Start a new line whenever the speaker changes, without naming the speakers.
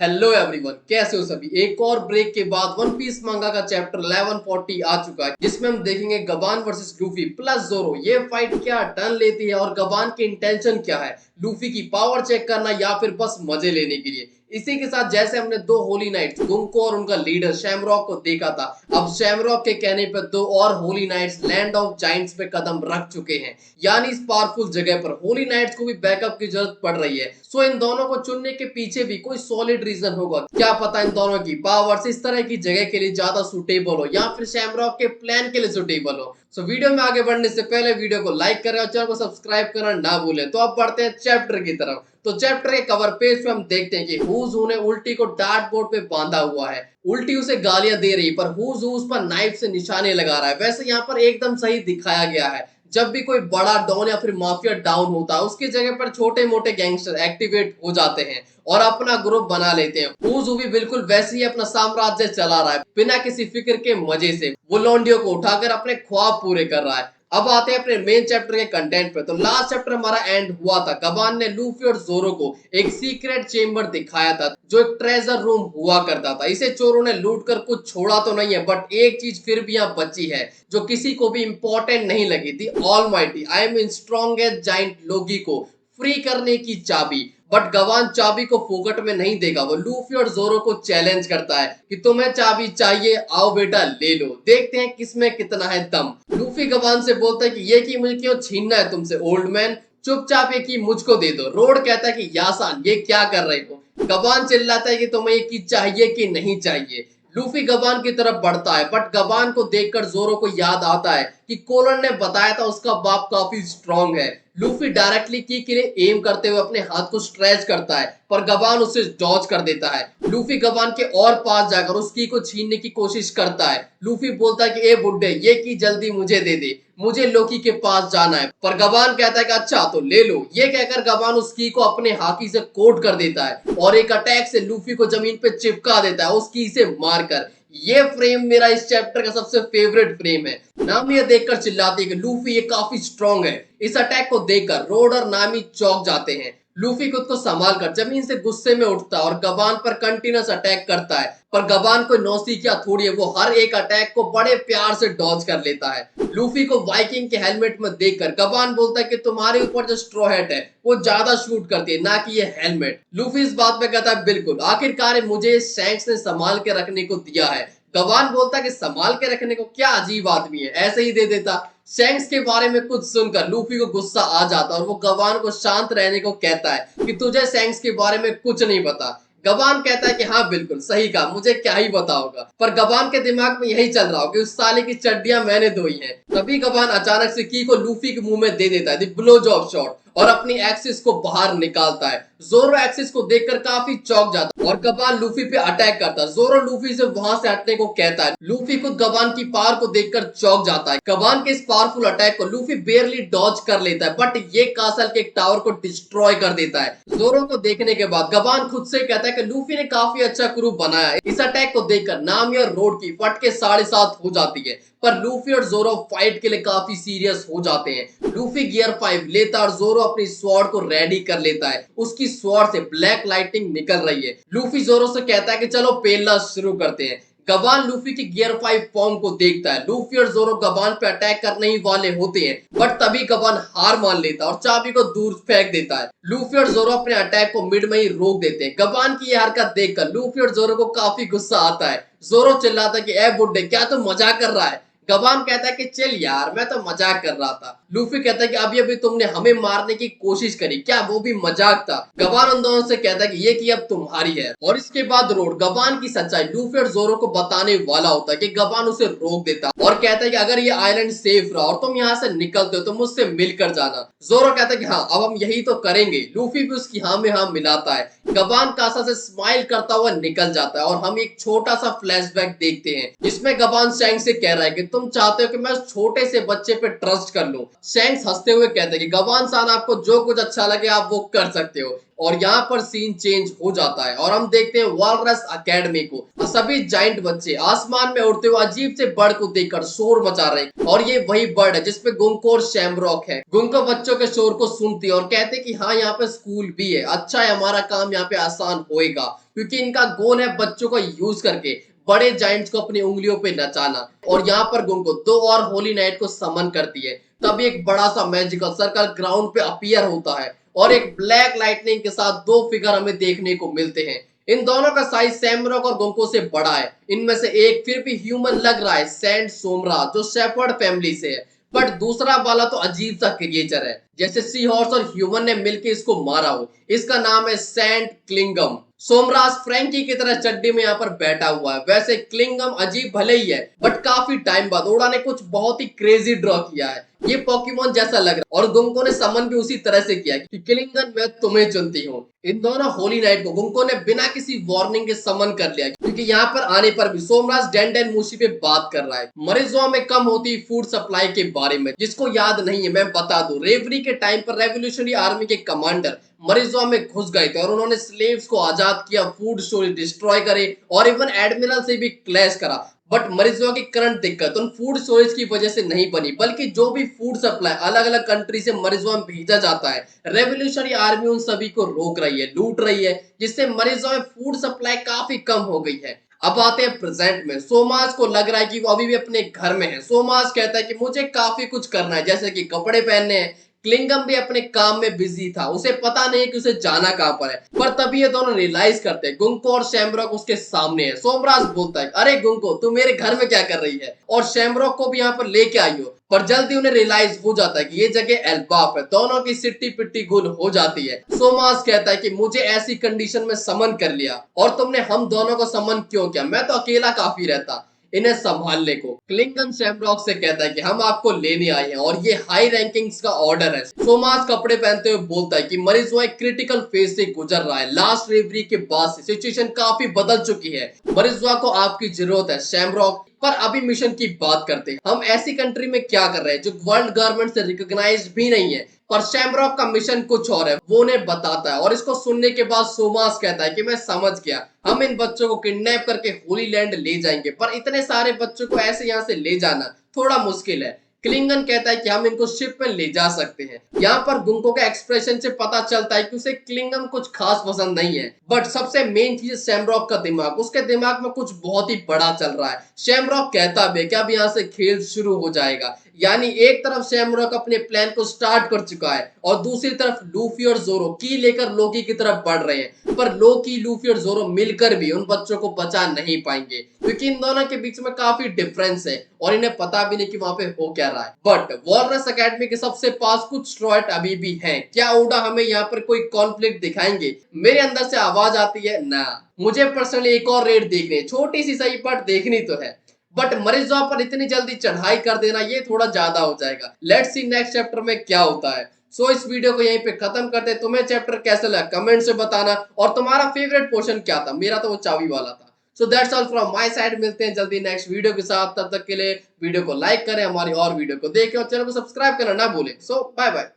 Hello everyone, कैसे हो सभी। एक और ब्रेक के बाद वन पीस मंगा का चैप्टर 1140 आ चुका है, जिसमें हम देखेंगे गबान वर्सेस लूफी प्लस जोरो। ये फाइट क्या टर्न लेती है और गबान की इंटेंशन क्या है, लूफी की पावर चेक करना या फिर बस मजे लेने के लिए। इसी के साथ जैसे हमने दो होली नाइट्स गुंको और उनका लीडर शैमरॉक को देखा था, अब शैमरॉक के कहने पर दो और holy knights land of giants पे कदम रख चुके हैं। यानी इस पावरफुल जगह पर होली नाइट्स को भी बैकअप की जरूरत पड़ रही है। सो इन दोनों को चुनने के पीछे भी कोई सॉलिड रीजन होगा। क्या पता इन दोनों की पावर्स इस तरह की जगह के लिए ज्यादा सुटेबल हो या फिर शैमरॉक के प्लान के लिए सुटेबल हो। सो वीडियो में आगे बढ़ने से पहले वीडियो को लाइक करें और चैनल को सब्सक्राइब करना ना भूलें। तो अब बढ़ते हैं चैप्टर की तरफ। तो चैप्टर के कवर पेज पे हम देखते हैं कि हुज हू ने उल्टी को डार्ट बोर्ड पे बांधा हुआ है। उल्टी उसे गालियां दे रही, पर हुज उस पर नाइफ से निशाने लगा रहा है। वैसे यहाँ पर एकदम सही दिखाया गया है, जब भी कोई बड़ा डॉन या फिर माफिया डाउन होता है, उसकी जगह पर छोटे मोटे गैंगस्टर एक्टिवेट हो जाते हैं और अपना ग्रुप बना लेते हैं। हुजू भी बिल्कुल वैसे ही अपना साम्राज्य चला रहा है, बिना किसी फिक्र के मजे से। वो लौंडियों को उठाकर अपने ख्वाब पूरे कर रहा है। अब आते हैं अपने मेन चैप्टर के कंटेंट पे। तो लास्ट चैप्टर हमारा एंड हुआ था, गबान ने लूफी और जोरो को एक सीक्रेट चेम्बर दिखाया था, जो एक ट्रेजर रूम हुआ करता था। इसे चोरों ने लूट कर कुछ छोड़ा तो नहीं है, बट एक चीज फिर भी यहाँ बची है जो किसी को भी इंपॉर्टेंट नहीं लगी थी। Almighty I mean strongest giant लोगी को फ्री करने की चाबी। बट गवान चाबी को फोकट में नहीं देगा। वो लूफी और जोरो को चैलेंज करता है कि तुम्हें चाबी चाहिए, आओ बेटा ले लो, देखते हैं किसमें कितना है दम। लूफी गवान से बोलता है कि ये की मुझे क्यों छीनना है तुमसे ओल्ड मैन, चुपचाप ये की मुझको दे दो। रोड कहता है कि यासान ये क्या कर रहे हो। गबान चिल्लाता है कि तुम्हें ये की चाहिए कि नहीं चाहिए। लूफी गबान की तरफ बढ़ता है, बट गबान को देखकर जोरो को याद आता है कि कोलन ने बताया था उसका बाप काफी स्ट्रांग है। लूफी डायरेक्टली की के लिए एम करते हुए अपने हाथ को स्ट्रेच करता है, पर गबान उसे डॉज कर देता है। लूफी गबान के और पास जाकर उस की को छीनने की कोशिश करता है। लूफी बोलता है कि ए बुड्ढे, ये की जल्दी मुझे दे दे, मुझे लोकी के पास जाना है। पर गबान कहता है कि अच्छा तो ले लो। ये कहकर गबान उस की को अपने हाकी से कोट कर देता है और एक अटैक से लूफी को जमीन पे चिपका देता है, उस की से मारकर। ये फ्रेम मेरा इस चैप्टर का सबसे फेवरेट फ्रेम है। नामी ये देखकर चिल्लाती है कि लूफी ये काफी स्ट्रांग है। इस अटैक को देखकर रोड और नामी चौंक जाते हैं। लूफी खुद को संभाल कर जमीन से गुस्से में उठता है और गबान पर कंटिन्यूस अटैक करता है, पर गबान को नौसिखिया थोड़ी है, वो हर एक अटैक को बड़े प्यार से डॉज कर लेता है। लूफी को वाइकिंग के हेलमेट में देखकर गबान बोलता है कि तुम्हारे ऊपर जो स्ट्रॉ हैट है वो ज्यादा शूट करती है, ना कि ये हेलमेट। लूफी इस बात पे कहता है बिल्कुल, आखिरकार मुझे शैंक्स ने संभाल के रखने को दिया है। गबान बोलता है कि संभाल के रखने को, क्या अजीब आदमी है, ऐसे ही दे देता। शैंक्स के बारे में कुछ सुनकर लूफी को गुस्सा आ जाता और वो गबान को शांत रहने को कहता है कि तुझे शैंक्स के बारे में कुछ नहीं पता। गबान कहता है कि हाँ बिल्कुल सही कहा, मुझे क्या ही पता होगा। पर गबान के दिमाग में यही चल रहा हो कि उस साले की चड्डियां मैंने धोई हैं। तभी गबान अचानक से की को लूफी के मुंह में दे देता है, ब्लो जॉब शॉट, और अपनी एक्सिस को बाहर निकालता है। जोरो एक्सिस को देखकर काफी चौंक जाता है और गबान लूफी पे अटैक करता है। जोरो लूफी से वहां से हटने को कहता है। लूफी खुद गबान की पावर को देखकर चौंक जाता है। गबान के इस पावरफुल अटैक को लूफी बेयरली डॉज कर लेता है, बट ये कासल के एक टावर को डिस्ट्रॉय कर देता है। जोरो को देखने के बाद गबान खुद से कहता है कि लूफी ने काफी अच्छा क्रू बनाया है। इस अटैक को देखकर नामी और रोड की फटके 7.5 हो जाती है, पर लूफी और जोरो फाइट के लिए काफी सीरियस हो जाते हैं। लूफी गियर 5 लेता और जोरो अपनी स्वॉर्ड को रेडी कर लेता है। उसकी स्वॉर्ड से ब्लैक लाइटिंग निकल रही है। लूफी जोरो से कहता है कि चलो पेलना शुरू करते हैं। गबान लूफी की गियर 5 फॉर्म को देखता है। लूफी और जोरो गबान पे अटैक करने ही वाले होते हैं, बट तभी गबान हार मान लेता और चाबी को दूर फेंक देता है। लूफी और जोरो अपने अटैक को मिड में ही रोक देते हैं। गबान की यह हरकत देखकर लूफी और जोरो को काफी गुस्सा आता है। जोरो चिल्लाता है कि ए बुड्ढे, क्या तुम मजाक कर रहा है। गबान कहता है कि चल यार, मैं तो मजाक कर रहा था। लूफी कहता है कि अभी अभी तुमने हमें मारने की कोशिश करी, क्या वो भी मजाक था। गबान उन दोनों से कहता है कि ये की अब तुम्हारी है। और इसके बाद रोड गबान की सच्चाई लूफी और जोरो को बताने वाला होता है कि गबान उसे रोक देता और कहता है कि अगर ये आइलैंड सेफ रहा और तुम यहाँ से निकलते हो तो मुझसे मिलकर जाना। जोरो कहता है कि हाँ अब हम यही तो करेंगे। लूफी भी उसकी हाँ में हाँ मिलाता है। गबान कासा से स्माइल करता हुआ निकल जाता है और हम एक छोटा सा फ्लैशबैक देखते हैं, जिसमें गबान शैंक्स से कह रहा है कि तुम चाहते हो कि मैं उस छोटे से बच्चे पे ट्रस्ट कर लूं, शैंक्स हंसते हुए कहते हैं कि गवान सान आपको जो कुछ अच्छा लगे आप वो कर सकते हो। और यहाँ पर सीन चेंज हो जाता है और हम देखते हैं वॉलरस अकेडमी को। सभी जाइंट बच्चे आसमान में उड़ते हुए अजीब से बर्ड को देखकर शोर मचा रहे हैं और ये वही बर्ड है जिसपे गुंको और शैमरॉक है। गुंको बच्चों के शोर को सुनती है और कहते हैं कि हाँ यहाँ पे स्कूल भी है, अच्छा है हमारा काम यहाँ पे आसान होएगा, क्योंकि इनका गोल है बच्चों को यूज करके बड़े जाइंट्स को अपनी उंगलियों पे नचाना। और यहाँ पर गुंको दो और होली नाइट को समन करती है। तभी एक बड़ा सा मैजिकल सर्कल ग्राउंड पे अपीयर होता है और एक ब्लैक लाइटनिंग के साथ दो फिगर हमें देखने को मिलते हैं। इन दोनों का साइज सैमरॉक और गोंको से बड़ा है। इनमें से एक फिर भी ह्यूमन लग रहा है, सैंड सोमरा, जो शेपर्ड फैमिली से है, बट दूसरा वाला तो अजीब सा क्रिएचर है, जैसे सी हॉर्स और ह्यूमन ने मिलकर इसको मारा हो। इसका नाम है सैंड क्लिंगम। सोमराज फ्रैंकी की तरह चड्डी में यहाँ पर बैठा हुआ है। वैसे क्लिंगम अजीब भले ही है, बट काफी टाइम बाद ओडा ने कुछ बहुत ही क्रेजी ड्रॉ किया है। ये पोकेमोन जैसा लग रहा है और गुंको ने समन भी उसी तरह से किया कि क्लिंगन मैं तुम्हें चुनती हूँ। इन दोनों होली नाइट को गुंको ने बिना किसी वार्निंग के समन कर लिया, क्योंकि यहाँ पर आने पर भी सोमराज डेंडेन मूशी पे बात कर रहा है मरीजों में कम होती फूड सप्लाई के बारे में। जिसको याद नहीं है मैं बता दूं, रेवरी के टाइम पर रेवोल्यूशनरी आर्मी के कमांडर मरीजों में घुस गए थे और उन्होंने स्लेव्स को आजाद किया, फूड स्टोरेज डिस्ट्रॉय करे और इवन एडमिरल से भी क्लैश करा। बट मरीजों की करंट दिक्कत उन फूड स्टोरेज की वजह से नहीं बनी, बल्कि जो भी फूड सप्लाई अलग अलग कंट्री से मरीजों में भेजा जाता है, रेवोल्यूशनरी आर्मी उन सभी को रोक रही है, लूट रही है, जिससे मरीजों में फूड सप्लाई काफी कम हो गई है। अब आते हैं प्रेजेंट में। सोमाज को लग रहा है कि वो अभी भी अपने घर में है। सोमाज कहता है कि मुझे काफी कुछ करना है, जैसे कि कपड़े पहनने हैं। क्लिंगम भी अपने काम में बिजी था, उसे पता नहीं कि उसे जाना कहां पर है। पर तभी ये दोनों रियलाइज करते हैं गुंको और शैमरॉक उसके सामने है। सोमराज बोलता है, अरे गुंको तू मेरे घर में क्या कर रही है, और शैमरॉक को भी यहाँ पर लेके आई हो। पर जल्दी उन्हें रियलाइज हो जाता है कि ये जगह एल्बाफ है। दोनों की सिट्टी पिट्टी गुल हो जाती है। सोमास कहता है कि मुझे ऐसी कंडीशन में समन कर लिया और तुमने हम दोनों को समन क्यों किया, मैं तो अकेला काफी रहता इन्हें संभालने को। क्लिंगन शैमरॉक से कहता है कि हम आपको लेने आए हैं और ये हाई रैंकिंग्स का ऑर्डर है। सोमास कपड़े पहनते हुए बोलता है कि मरीज वो एक क्रिटिकल फेज से गुजर रहा है। लास्ट रेवरी के बाद से सिचुएशन काफी बदल चुकी है। मरीजवा को आपकी जरूरत है शैमरॉक। पर अभी मिशन की बात करते हैं। हम ऐसी कंट्री में क्या कर रहे हैं जो वर्ल्ड गवर्नमेंट से रिकॉग्नाइज्ड भी नहीं है। पर शैमरॉक का मिशन कुछ और है, वो उन्हें बताता है। और इसको सुनने के बाद सोमास कहता है कि मैं समझ गया, हम इन बच्चों को किडनैप करके होली लैंड ले जाएंगे, पर इतने सारे बच्चों को ऐसे यहाँ से ले जाना थोड़ा मुश्किल है। क्लिंगन कहता है कि हम इनको शिप में ले जा सकते हैं। यहाँ पर गुंको के एक्सप्रेशन से पता चलता है कि उसे क्लिंगन कुछ खास पसंद नहीं है। बट सबसे मेन चीज शैमरॉक का दिमाग, उसके दिमाग में कुछ बहुत ही बड़ा चल रहा है। शैमरॉक कहता भी कि अब यहाँ से खेल शुरू हो जाएगा। यानी एक तरफ शैमरॉक अपने प्लान को स्टार्ट कर चुका है और दूसरी तरफ लूफी और जोरो की लेकर लोकी की तरफ बढ़ रहे हैं। पर लोकी, लूफी और जोरो मिलकर भी उन बच्चों को बचा नहीं पाएंगे, क्योंकि इन दोनों के बीच में काफी डिफरेंस है और इन्हें पता भी नहीं कि वहां पे हो क्या रहा है। बट वॉलरस एकेडमी के सबसे पास कुछ स्ट्रॉइड अभी भी हैं। क्या ओडा हमें यहाँ पर कोई कॉन्फ्लिक्ट दिखाएंगे? मेरे अंदर से आवाज आती है ना। मुझे पर्सनली एक और रेड देखनी है, छोटी सी सही बट देखनी तो है। बट मरीजों पर इतनी जल्दी चढ़ाई कर देना ये थोड़ा ज्यादा हो जाएगा। लेट्स सी नेक्स्ट चैप्टर में क्या होता है। सो इस वीडियो को यहीं पे खत्म करते हैं। तुम्हें चैप्टर कैसा लगा कमेंट से बताना, और तुम्हारा फेवरेट पोर्शन क्या था? मेरा तो वो चाबी वाला था। So that's all from my side. मिलते हैं जल्दी नेक्स्ट वीडियो के साथ। तब तक के लिए वीडियो को लाइक करें, हमारी और वीडियो को देखें और चैनल को सब्सक्राइब करना ना भूलें। सो बाय बाय।